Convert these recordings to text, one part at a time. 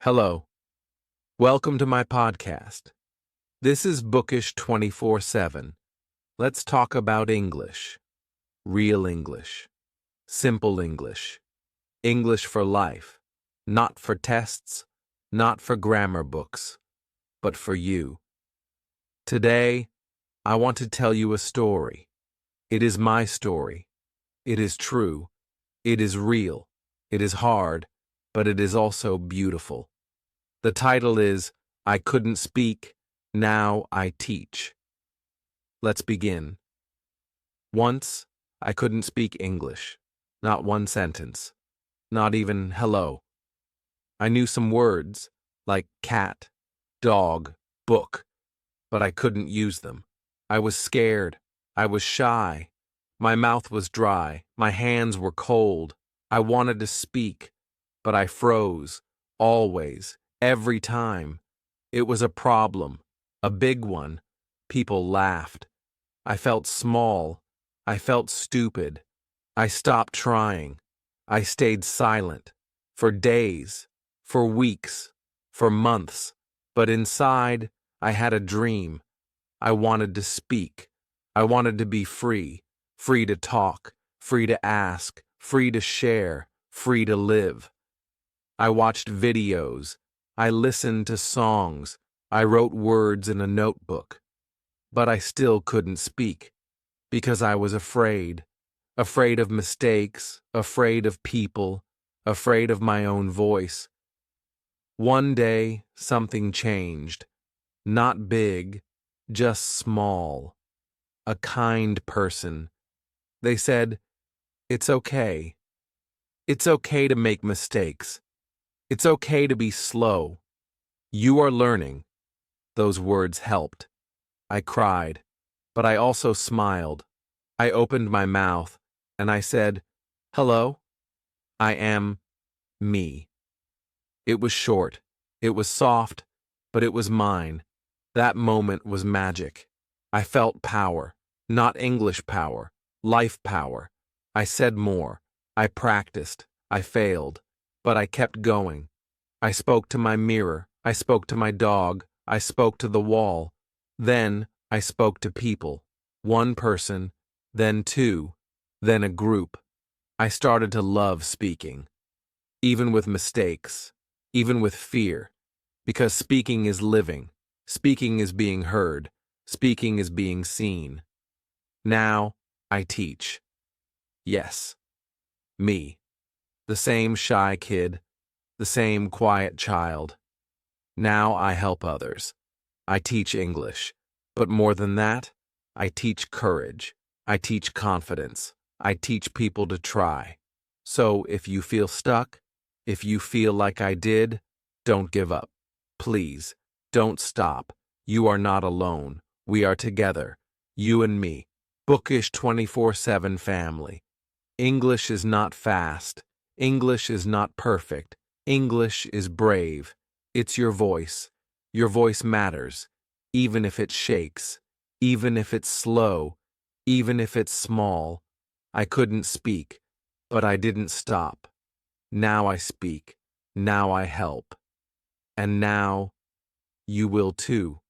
Hello. Welcome to my podcast. This is Bookish 24/7. Let's talk about English. Real English. Simple English. English for life. Not for tests, not for grammar books, but for you. Today, I want to tell you a story. It is my story. It is true. It is real. It is hard, but it is also beautiful. The title is I Couldn't Speak, Now I Teach. Let's begin. Once, I couldn't speak English. Not one sentence. Not even hello. I knew some words, like cat, dog, book, but I couldn't use them. I was scared. I was shy. My mouth was dry. My hands were cold. I wanted to speak, but I froze, always. Every time. It was a problem, a big one. People laughed. I felt small. I felt stupid. I stopped trying. I stayed silent. For days, for weeks, for months. But inside, I had a dream. I wanted to speak. I wanted to be free. Free to talk. Free to ask. Free to share. Free to live. I watched videos. I listened to songs. I wrote words in a notebook. But I still couldn't speak, because I was afraid. Afraid of mistakes, afraid of people, afraid of my own voice. One day, something changed. Not big, just small. A kind person. They said, "It's okay. It's okay to make mistakes. It's okay to be slow. You are learning." Those words helped. I cried, but I also smiled. I opened my mouth, and I said, "Hello. I am me." It was short. It was soft, but it was mine. That moment was magic. I felt power, not English power, life power. I said more. I practiced. I failed. But I kept going. I spoke to my mirror. I spoke to my dog. I spoke to the wall. Then I spoke to people. One person, then two, then a group. I started to love speaking. Even with mistakes. Even with fear. Because speaking is living. Speaking is being heard. Speaking is being seen. Now I teach. Yes. Me. The same shy kid. The same quiet child. Now I help others. I teach English. But more than that, I teach courage. I teach confidence. I teach people to try. So if you feel stuck, if you feel like I did, don't give up. Please, don't stop. You are not alone. We are together. You and me. Bookish 24/7 family. English is not fast. English is not perfect. English is brave. It's your voice. Your voice matters, even if it shakes, even if it's slow, even if it's small. I couldn't speak, but I didn't stop. Now I speak. Now I help. And now, you will too.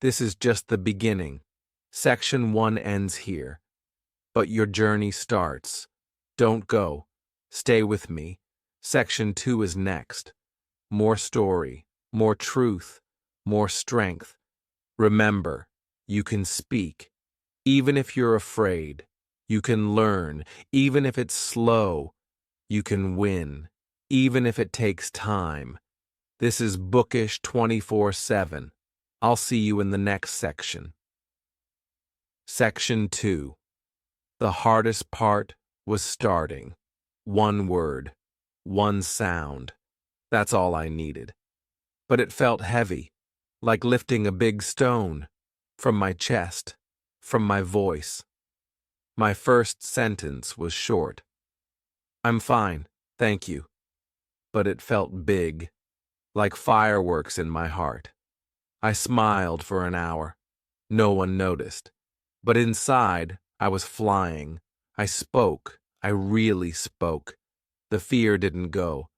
This is just the beginning. Section 1 ends here. But your journey starts. Don't go. Stay with me. Section 2 is next. More story, more truth, more strength. Remember, you can speak. Even if you're afraid, you can learn. Even if it's slow, you can win. Even if it takes time. This is Bookish 24/7. I'll see you in the next section. Section 2. The hardest part was starting. One word, one sound. That's all I needed. But it felt heavy, like lifting a big stone, from my chest, from my voice. My first sentence was short. "I'm fine, thank you." But it felt big, like fireworks in my heart. I smiled for an hour. No one noticed. But inside, I was flying. I spoke. I really spoke. The fear didn't go.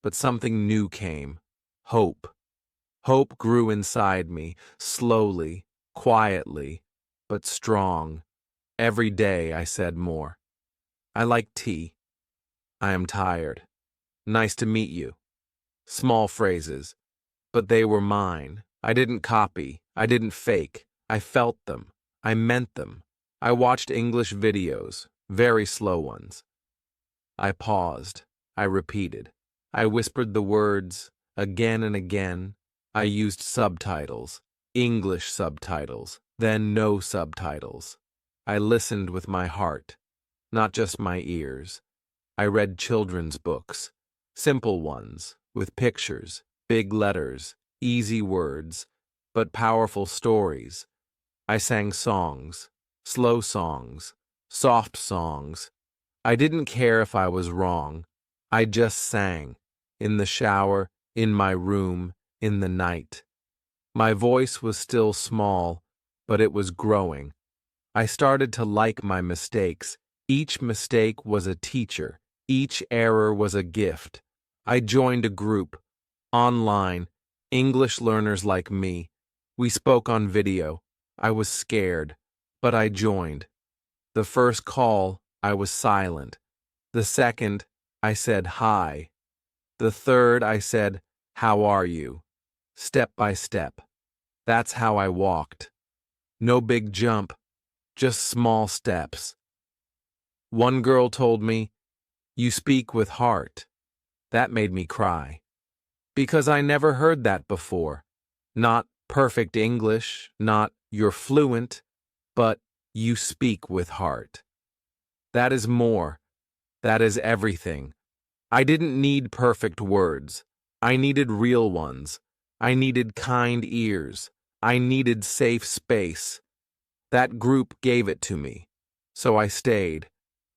But something new came. Hope. Hope grew inside me, slowly, quietly, but strong. Every day I said more. I like tea. I am tired. Nice to meet you. Small phrases, but they were mine. I didn't copy. I didn't fake. I felt them. I meant them. I watched English videos, very slow ones. I paused. I repeated. I whispered the words again and again. I used subtitles, English subtitles, then no subtitles. I listened with my heart, not just my ears. I read children's books, simple ones, with pictures, big letters, easy words, but powerful stories. I sang songs, slow songs, soft songs. I didn't care if I was wrong. I just sang, in the shower, in my room, in the night. My voice was still small, but it was growing. I started to like my mistakes. Each mistake was a teacher. Each error was a gift. I joined a group, online, English learners like me. We spoke on video. I was scared, but I joined. The first call, I was silent. The second, I said hi. The third, I said, how are you? Step by step. That's how I walked. No big jump, just small steps. One girl told me, "You speak with heart." That made me cry. Because I never heard that before. Not perfect English, not you're fluent, but you speak with heart. That is more. That is everything. I didn't need perfect words. I needed real ones. I needed kind ears. I needed safe space. That group gave it to me. So I stayed,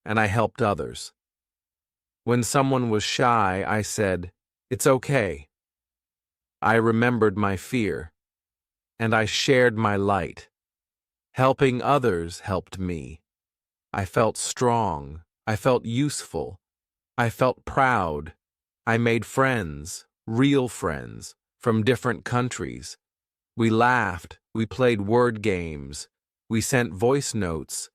and I helped others. When someone was shy, I said, "It's okay." I remembered my fear, and I shared my light. Helping others helped me. I felt strong. I felt useful. I felt proud. I made friends, real friends, from different countries. We laughed. We played word games. We sent voice notes.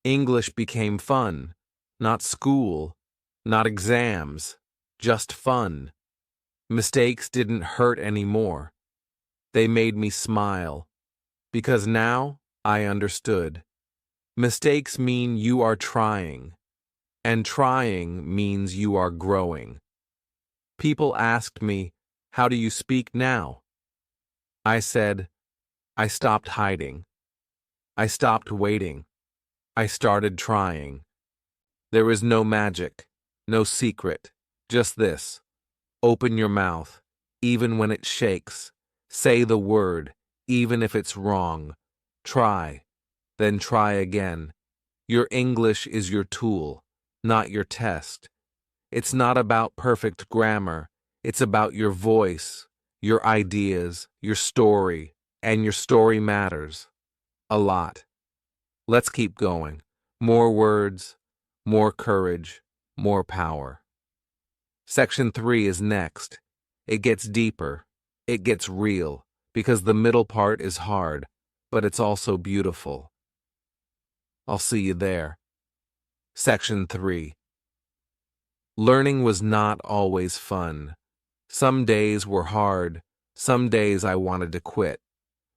English became fun, not school, not exams, just fun. Mistakes didn't hurt anymore. They made me smile, because now I understood. Mistakes mean you are trying, and trying means you are growing. People asked me, "How do you speak now?" I said, "I stopped hiding. I stopped waiting. I started trying." There is no magic, no secret, just this. Open your mouth, even when it shakes. Say the word, even if it's wrong. Try, then try again. Your English is your tool, not your test. It's not about perfect grammar. It's about your voice, your ideas, your story, and your story matters. A lot. Let's keep going. More words, more courage, more power. Section 3 is next. It gets deeper. It gets real, because the middle part is hard, but it's also beautiful. I'll see you there. Section 3. Learning was not always fun. Some days were hard. Some days I wanted to quit.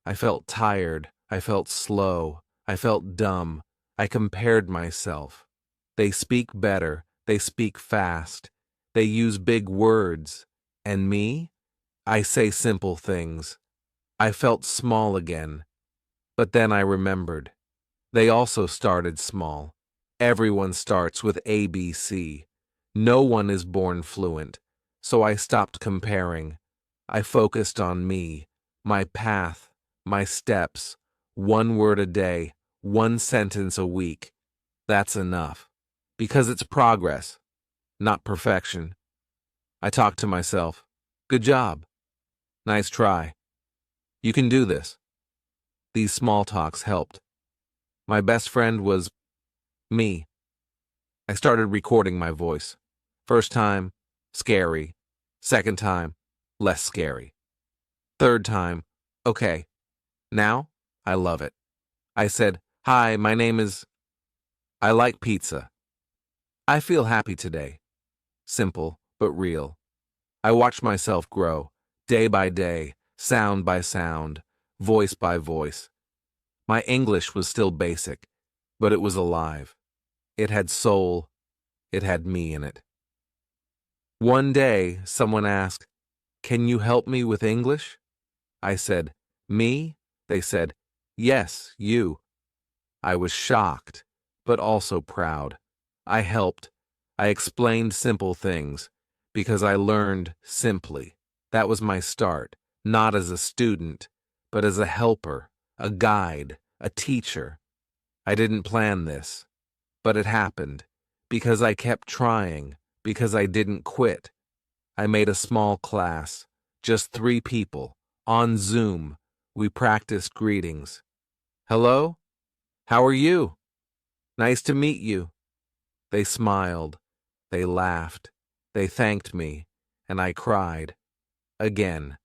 I felt tired. I felt slow. I felt dumb. I compared myself. They speak better. They speak fast. They use big words. And me? I say simple things. I felt small again. But then I remembered. They also started small. Everyone starts with ABC. No one is born fluent. So I stopped comparing. I focused on me, my path, my steps, one word a day, one sentence a week. That's enough. Because it's progress, not perfection. I talk to myself. Good job. Nice try. You can do this. These small talks helped. My best friend was me. I started recording my voice. First time, scary. Second time, Less scary. Third time, okay, now I love it. I said, "Hi, my name is. I like pizza. I feel happy today." Simple, but real. I watched myself grow, day by day, sound by sound, voice by voice. My English was still basic, but it was alive. It had soul. It had me in it. One day, someone asked, "Can you help me with English?" I said, "Me?" They said, "Yes, you." I was shocked, but also proud. I helped. I explained simple things, because I learned simply. That was my start, not as a student, but as a helper, a guide, a teacher. I didn't plan this, but it happened, because I kept trying, because I didn't quit. I made a small class, just 3 people, on Zoom. We practiced greetings. "Hello? How are you? Nice to meet you." They smiled. They laughed. They thanked me. And I cried. Again.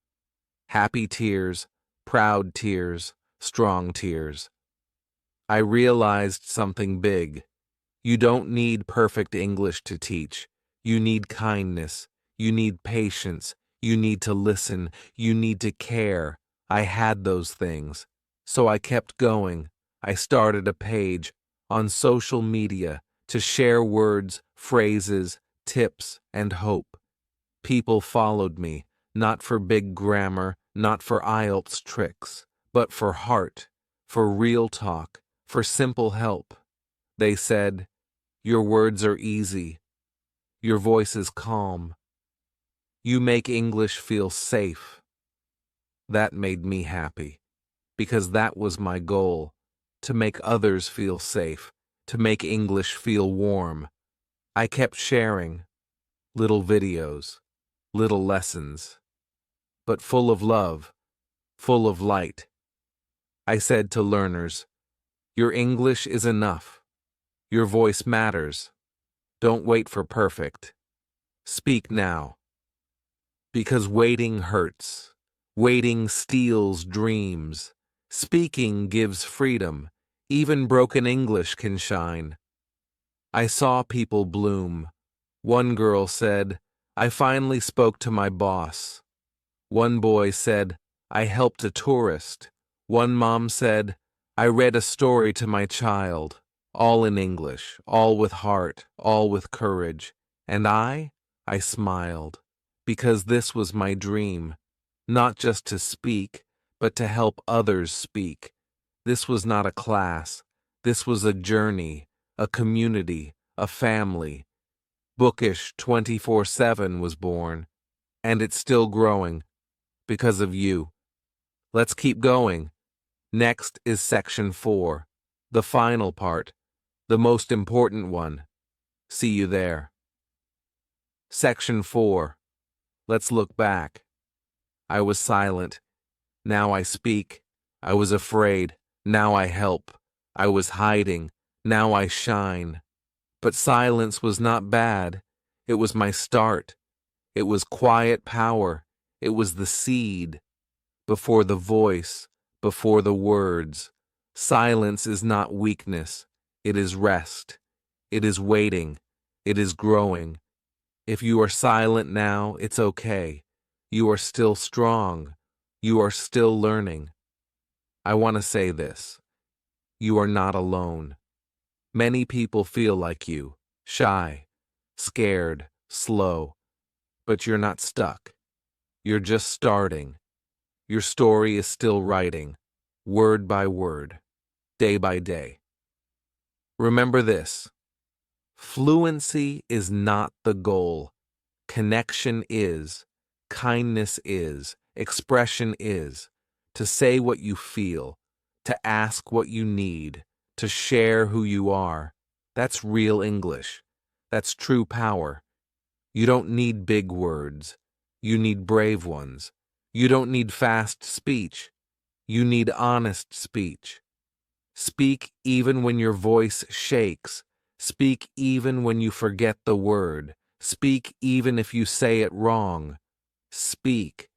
Happy tears, proud tears, strong tears. I realized something big. You don't need perfect English to teach. You need kindness. You need patience. You need to listen. You need to care. I had those things. So I kept going. I started a page on social media to share words, phrases, tips, and hope. People followed me, not for big grammar, not for IELTS tricks, but for heart, for real talk, for simple help. They said, "Your words are easy. Your voice is calm. You make English feel safe." That made me happy, because that was my goal, to make others feel safe, to make English feel warm. I kept sharing little videos, little lessons, but full of love, full of light. I said to learners, "Your English is enough. Your voice matters. Don't wait for perfect. Speak now." Because waiting hurts. Waiting steals dreams. Speaking gives freedom. Even broken English can shine. I saw people bloom. One girl said, "I finally spoke to my boss." One boy said, "I helped a tourist." One mom said, "I read a story to my child." All in English, all with heart, all with courage. And I smiled, because this was my dream, not just to speak, but to help others speak. This was not a class. This was a journey, a community, a family. Bookish 24/7 was born, and it's still growing, because of you. Let's keep going. Next is section 4, the final part, the most important one. See you there. Section 4. Let's look back. I was silent. Now I speak. I was afraid. Now I help. I was hiding. Now I shine. But silence was not bad. It was my start. It was quiet power. It was the seed. Before the voice, before the words. Silence is not weakness. It is rest. It is waiting. It is growing. If you are silent now, it's okay. You are still strong. You are still learning. I want to say this. You are not alone. Many people feel like you, shy, scared, slow. But you're not stuck. You're just starting. Your story is still writing, word by word, day by day. Remember this. Fluency is not the goal. Connection is. Kindness is. Expression is. To say what you feel. To ask what you need. To share who you are. That's real English. That's true power. You don't need big words. You need brave ones. You don't need fast speech. You need honest speech. Speak even when your voice shakes. Speak even when you forget the word. Speak even if you say it wrong. Speak,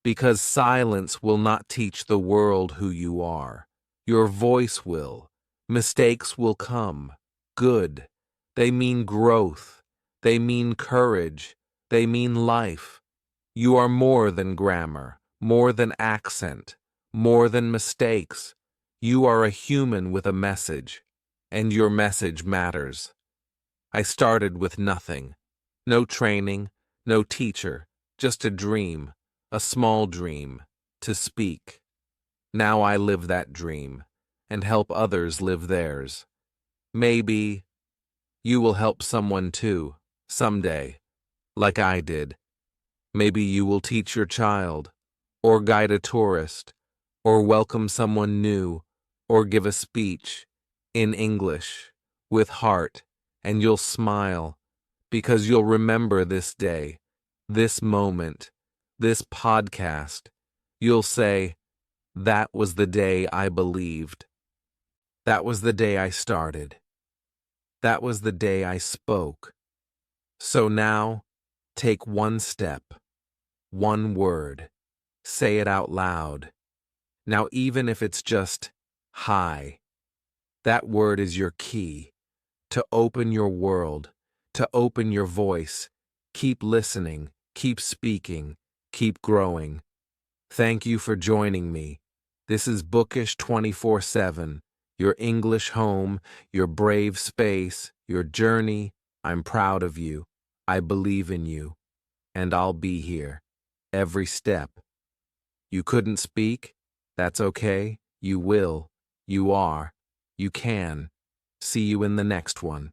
because silence will not teach the world who you are. Your voice will. Mistakes will come. Good. They mean growth. They mean courage. They mean life. You are more than grammar, more than accent, more than mistakes. You are a human with a message, and your message matters. I started with nothing. No training, no teacher, just a dream, a small dream, to speak. Now I live that dream, and help others live theirs. Maybe you will help someone too, someday, like I did. Maybe you will teach your child, or guide a tourist, or welcome someone new, or give a speech in English, with heart, and you'll smile, because you'll remember this day, this moment, this podcast. You'll say, that was the day I believed. That was the day I started. That was the day I spoke. So now, take one step, one word, say it out loud. Now, even if it's just hi, that word is your key to open your world, to open your voice. Keep listening, keep speaking, keep growing. Thank you for joining me. This is Bookish 24/7, your English home, your brave space, your journey. I'm proud of you. I believe in you, and I'll be here every step. You couldn't speak? That's okay. You will. You are. You can. See you in the next one.